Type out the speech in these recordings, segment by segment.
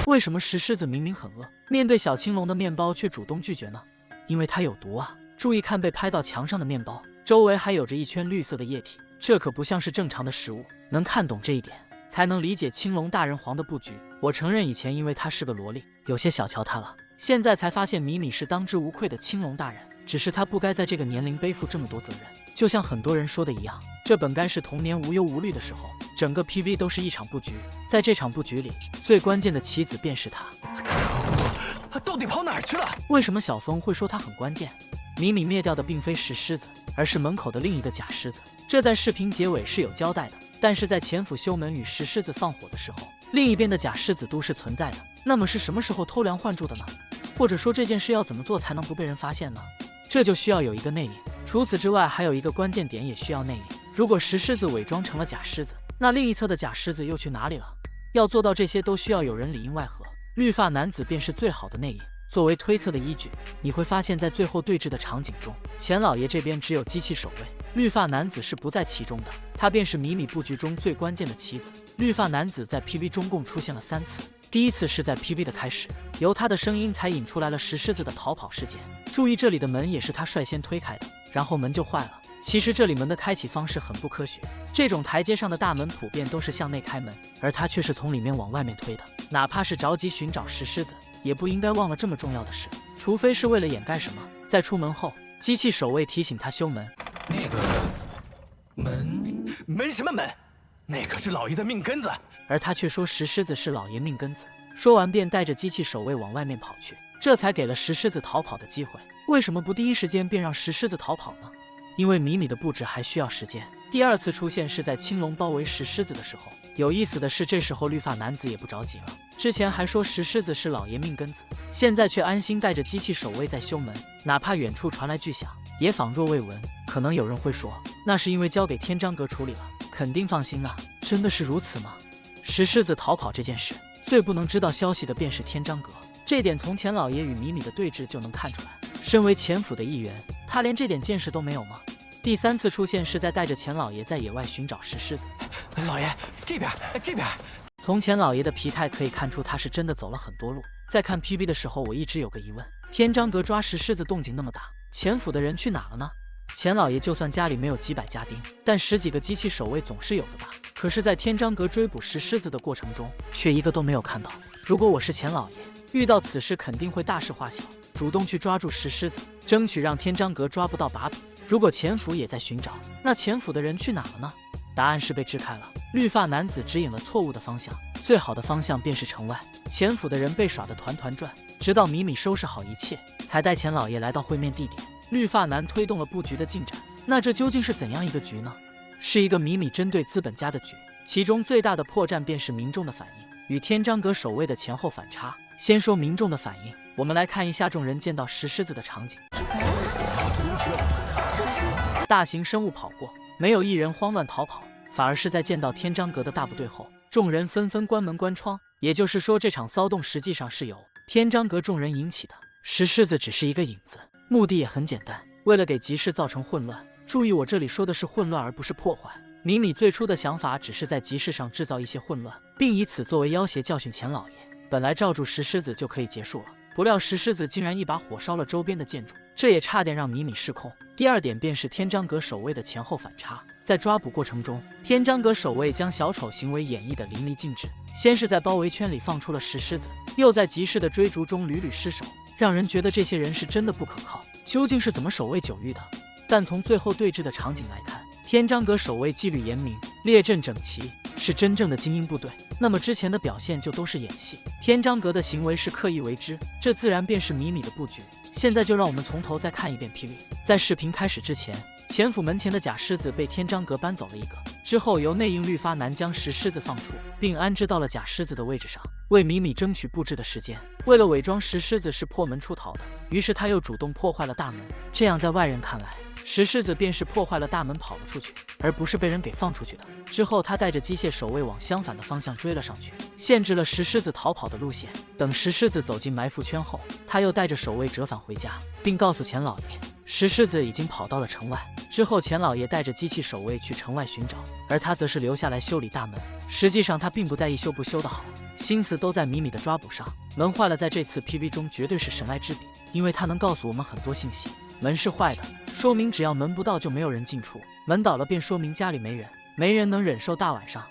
为什么石狮子明明很饿，面对小青龙的面包却主动拒绝呢？因为它有毒啊！注意看被拍到墙上的面包，周围还有着一圈绿色的液体，这可不像是正常的食物。能看懂这一点，才能理解青龙大人皇的布局。我承认以前因为他是个萝莉，有些小瞧他了，现在才发现米米是当之无愧的青龙大人。只是他不该在这个年龄背负这么多责任，就像很多人说的一样，这本该是童年无忧无虑的时候。整个 PV 都是一场布局，在这场布局里，最关键的棋子便是他。他到底跑哪儿去了？为什么小峰会说他很关键？米米灭掉的并非石狮子，而是门口的另一个假狮子。这在视频结尾是有交代的，但是在钱府修门与石狮子放火的时候，另一边的假狮子都是存在的。那么是什么时候偷梁换柱的呢？或者说这件事要怎么做才能不被人发现呢？这就需要有一个内应。除此之外，还有一个关键点也需要内应。如果石狮子伪装成了假狮子，那另一侧的假狮子又去哪里了？要做到这些，都需要有人里应外合。绿发男子便是最好的内应。作为推测的依据，你会发现在最后对峙的场景中，钱老爷这边只有机器守卫，绿发男子是不在其中的，他便是米米布局中最关键的棋子。绿发男子在 PV 中共出现了3次，第一次是在 PV 的开始，由他的声音才引出来了石狮子的逃跑事件。注意这里的门也是他率先推开的，然后门就坏了。其实这里门的开启方式很不科学，这种台阶上的大门普遍都是向内开门，而他却是从里面往外面推的。哪怕是着急寻找石狮子，也不应该忘了这么重要的事，除非是为了掩盖什么。在出门后，机器守卫提醒他修门。那个门什么门？那可是老爷的命根子。而他却说石狮子是老爷命根子，说完便带着机器守卫往外面跑去，这才给了石狮子逃跑的机会。为什么不第一时间便让石狮子逃跑呢？因为米米的布置还需要时间。第2次出现是在青龙包围石狮子的时候。有意思的是，这时候绿发男子也不着急了，之前还说石狮子是老爷命根子，现在却安心带着机器守卫在修门，哪怕远处传来巨响，也仿若未闻。可能有人会说，那是因为交给天章阁处理了，肯定放心啊。真的是如此吗？石狮子逃跑这件事，最不能知道消息的便是天章阁，这点从钱老爷与米米的对峙就能看出来。身为钱府的一员，他连这点见识都没有吗？第3次出现是在带着钱老爷在野外寻找石狮子。老爷，这边。从钱老爷的疲态可以看出，他是真的走了很多路。在看 PV 的时候，我一直有个疑问：天章阁抓石狮子动静那么大，钱府的人去哪了呢？钱老爷就算家里没有几百家丁，但10几个机器守卫总是有的吧？可是，在天章阁追捕石狮子的过程中，却一个都没有看到。如果我是钱老爷，遇到此事肯定会大事化小，主动去抓住石狮子，争取让天章阁抓不到把柄。如果钱府也在寻找，那钱府的人去哪了呢？答案是被支开了。绿发男子指引了错误的方向，最好的方向便是城外。钱府的人被耍得团团转，直到米米收拾好一切，才带钱老爷来到会面地点。绿发男推动了布局的进展。那这究竟是怎样一个局呢？是一个米米针对资本家的局，其中最大的破绽便是民众的反应与天章阁守卫的前后反差。先说民众的反应，我们来看一下众人见到石狮子的场景。大型生物跑过，没有一人慌乱逃跑，反而是在见到天章阁的大部队后，众人纷纷关门关窗。也就是说，这场骚动实际上是由天章阁众人引起的，石狮子只是一个引子，目的也很简单，为了给集市造成混乱。注意，我这里说的是混乱，而不是破坏。米米最初的想法只是在集市上制造一些混乱，并以此作为要挟教训钱老爷。本来罩住石狮子就可以结束了，不料石狮子竟然一把火烧了周边的建筑，这也差点让米米失控。第2点便是天章阁守卫的前后反差。在抓捕过程中，天章阁守卫将小丑行为演绎得淋漓尽致，先是在包围圈里放出了石狮子，又在集市的追逐中屡屡失手，让人觉得这些人是真的不可靠。究竟是怎么守卫九域的？但从最后对峙的场景来看，天章阁守卫纪律严明，列阵整齐，是真正的精英部队。那么之前的表现就都是演戏，天章阁的行为是刻意为之，这自然便是米米的布局。现在就让我们从头再看一遍 PV。在视频开始之前，钱府门前的假狮子被天章阁搬走了一个，之后由内应绿发男将石狮子放出，并安置到了假狮子的位置上，为米米争取布置的时间。为了伪装石狮子是破门出逃的，于是他又主动破坏了大门，这样在外人看来，石狮子便是破坏了大门跑了出去，而不是被人给放出去的。之后他带着机械守卫往相反的方向追了上去，限制了石狮子逃跑的路线。等石狮子走进埋伏圈后，他又带着守卫折返回家，并告诉钱老爷石狮子已经跑到了城外。之后，钱老爷带着机器守卫去城外寻找，而他则是留下来修理大门。实际上，他并不在意修不修得好，心思都在米米的抓捕上。门坏了，在这次 PV 中绝对是神来之笔，因为它能告诉我们很多信息。门是坏的，说明只要门不到就没有人进出；门倒了，便说明家里没人，没人能忍受大晚上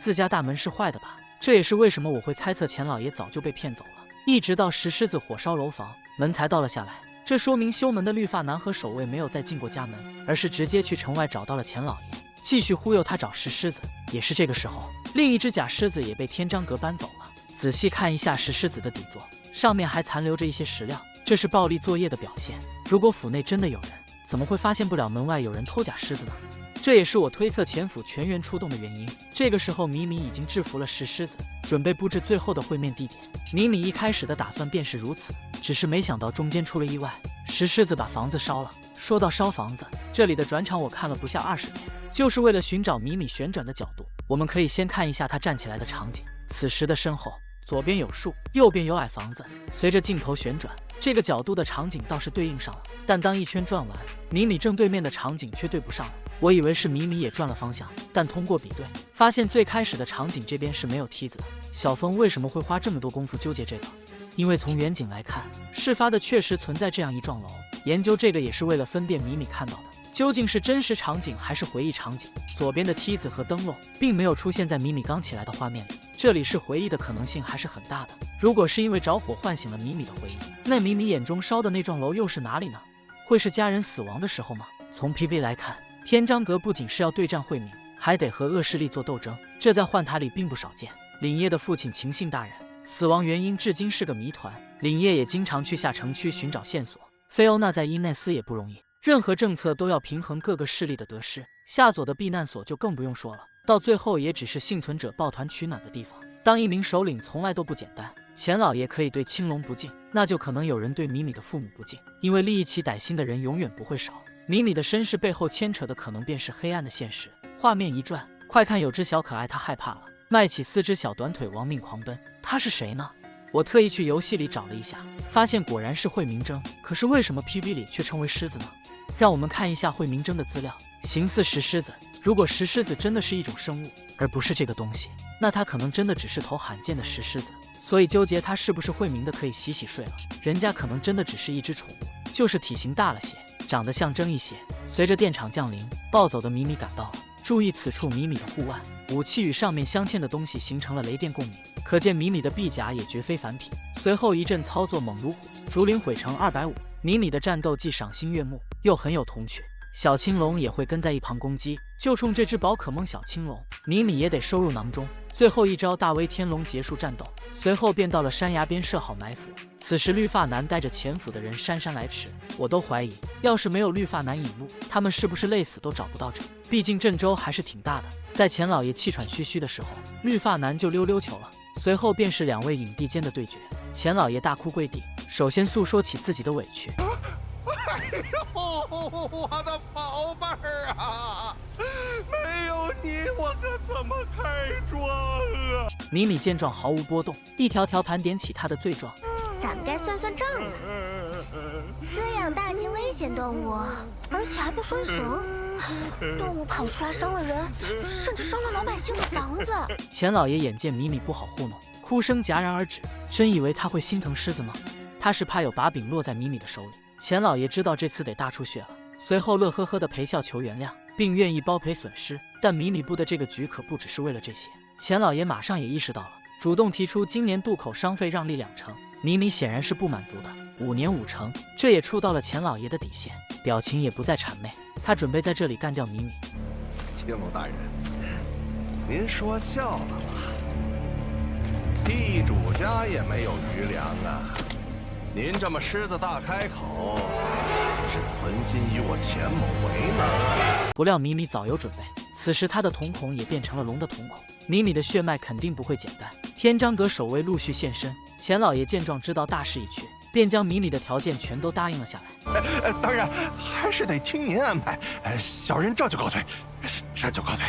自家大门是坏的吧？这也是为什么我会猜测钱老爷早就被骗走了。一直到石狮子火烧楼房，门才倒了下来。这说明修门的绿发男和守卫没有再进过家门，而是直接去城外找到了钱老爷，继续忽悠他找石狮子。也是这个时候，另一只假狮子也被天章阁搬走了。仔细看一下石狮子的底座，上面还残留着一些石料，这是暴力作业的表现。如果府内真的有人，怎么会发现不了门外有人偷假狮子呢？这也是我推测前府全员出动的原因。这个时候，米米已经制服了石狮子，准备布置最后的会面地点。米米一开始的打算便是如此，只是没想到中间出了意外，石狮子把房子烧了。说到烧房子，这里的转场我看了不下20遍，就是为了寻找米米旋转的角度。我们可以先看一下他站起来的场景，此时的身后，左边有树，右边有矮房子，随着镜头旋转，这个角度的场景倒是对应上了，但当一圈转完，米米正对面的场景却对不上了。我以为是米米也转了方向，但通过比对，发现最开始的场景这边是没有梯子的。小峰为什么会花这么多功夫纠结这个？因为从远景来看，事发的确实存在这样一幢楼。研究这个也是为了分辨米米看到的究竟是真实场景还是回忆场景。左边的梯子和灯笼并没有出现在米米刚起来的画面里，这里是回忆的可能性还是很大的。如果是因为着火唤醒了米米的回忆，那米米眼中烧的那幢楼又是哪里呢？会是家人死亡的时候吗？从 PV 来看，天章阁不仅是要对战慧明，还得和恶势力做斗争，这在幻塔里并不少见。凛夜的父亲秦信大人死亡原因至今是个谜团，凛夜也经常去下城区寻找线索。菲欧娜在伊内斯也不容易，任何政策都要平衡各个势力的得失，夏佐的避难所就更不用说了，到最后也只是幸存者抱团取暖的地方。当一名首领从来都不简单，钱老爷可以对青龙不敬，那就可能有人对米米的父母不敬，因为利益起歹心的人永远不会少。米米的身世背后牵扯的可能便是黑暗的现实。画面一转，快看有只小可爱，他害怕了，迈起4只小短腿亡命狂奔。他是谁呢？我特意去游戏里找了一下，发现果然是惠明真。可是为什么 PV 里却称为狮子呢？让我们看一下惠明真的资料。形似石狮子，如果石狮子真的是一种生物，而不是这个东西，那它可能真的只是头罕见的石狮子。所以纠结它是不是惠明的可以洗洗睡了，人家可能真的只是一只宠物，就是体型大了些，长得象征一些。随着电场降临，暴走的米米赶到了，注意此处米米的护腕，武器与上面镶嵌的东西形成了雷电共鸣，可见米米的臂甲也绝非凡品。随后一阵操作猛如虎，竹林毁成250，米米的战斗既赏心悦目，又很有童趣。小青龙也会跟在一旁攻击，就冲这只宝可梦小青龙，米米也得收入囊中。最后一招大威天龙结束战斗，随后便到了山崖边设好埋伏。此时绿发男带着前府的人姗姗来迟，我都怀疑，要是没有绿发男引路，他们是不是累死都找不到这？毕竟郑州还是挺大的。在钱老爷气喘吁吁的时候，绿发男就溜溜球了。随后便是2位影帝间的对决，钱老爷大哭跪地，首先诉说起自己的委屈。哎呦，我的宝贝儿啊！没有你，我可怎么开庄啊？米米见状毫无波动，一条条盘点起他的罪状。咱们该算算账了。饲养大型危险动物，而且还不拴绳，动物跑出来伤了人，甚至伤了老百姓的房子。钱老爷眼见米米不好糊弄，哭声戛然而止。真以为他会心疼狮子吗？他是怕有把柄落在米米的手里。钱老爷知道这次得大出血了，随后乐呵呵的陪笑求原谅，并愿意包赔损失。但米米布的这个局可不只是为了这些。钱老爷马上也意识到了，主动提出今年渡口商费让利2成。米米显然是不满足的，5年5成，这也触到了钱老爷的底线，表情也不再谄媚。他准备在这里干掉米米。青龙大人，您说笑了吧？地主家也没有余粮啊！您这么狮子大开口，是存心与我钱某为难。不料米米早有准备，此时他的瞳孔也变成了龙的瞳孔。米米的血脉肯定不会简单。天章阁守卫陆续现身，钱老爷见状知道大势已去，便将米米的条件全都答应了下来。当然还是得听您安排。小人这就告退，这就告退。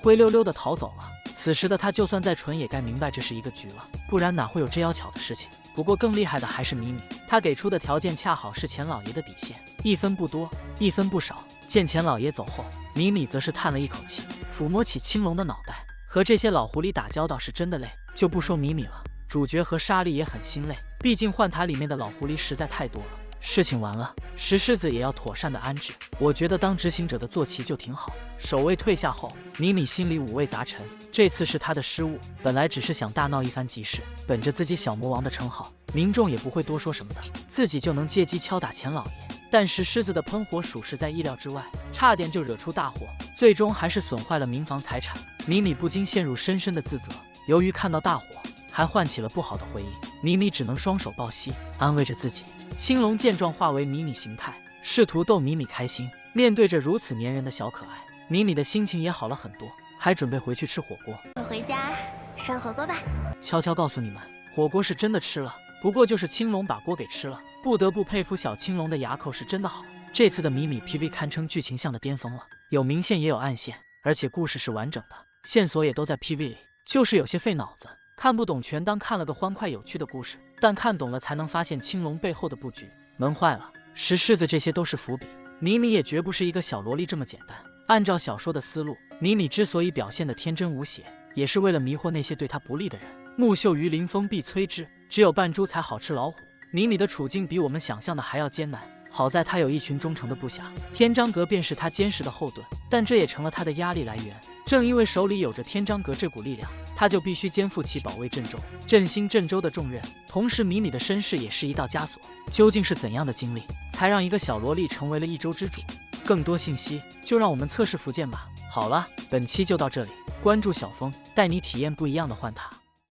灰溜溜的逃走了。此时的他就算再蠢，也该明白这是一个局了，不然哪会有这妖巧的事情？不过更厉害的还是米米，他给出的条件恰好是钱老爷的底线，1分不多，1分不少。见钱老爷走后，米米则是叹了一口气，抚摸起青龙的脑袋。和这些老狐狸打交道是真的累，就不说米米了，主角和沙莉也很心累，毕竟幻塔里面的老狐狸实在太多了。事情完了，石狮子也要妥善的安置。我觉得当执行者的坐骑就挺好。守卫退下后，米米心里五味杂陈。这次是他的失误，本来只是想大闹一番即事，本着自己小魔王的称号，民众也不会多说什么的，自己就能借机敲打钱老爷。但石狮子的喷火属实在意料之外，差点就惹出大祸，最终还是损坏了民房财产。米米不禁陷入深深的自责。由于看到大火，还唤起了不好的回忆，米米只能双手抱膝，安慰着自己。青龙见状化为迷你形态，试图逗米米开心。面对着如此粘人的小可爱，米米的心情也好了很多，还准备回去吃火锅。我回家涮火锅吧。悄悄告诉你们，火锅是真的吃了，不过就是青龙把锅给吃了。不得不佩服小青龙的牙口是真的好。这次的米米 PV 堪称剧情向的巅峰了，有明线也有暗线，而且故事是完整的，线索也都在 PV 里，就是有些费脑子。看不懂全当看了个欢快有趣的故事，但看懂了才能发现青龙背后的布局。闷坏了，石狮子这些都是伏笔。米米也绝不是一个小萝莉这么简单。按照小说的思路，米米之所以表现得天真无邪，也是为了迷惑那些对她不利的人。木秀于林，风必摧之，只有扮猪才好吃老虎。米米的处境比我们想象的还要艰难，好在她有一群忠诚的部下，天章阁便是她坚实的后盾，但这也成了她的压力来源。正因为手里有着天章阁这股力量，他就必须肩负起保卫郑州、振兴郑州的重任。同时，米米的身世也是一道枷锁。究竟是怎样的经历，才让一个小萝莉成为了一州之主？更多信息就让我们测试福建吧。好了，本期就到这里，关注小峰，带你体验不一样的幻塔。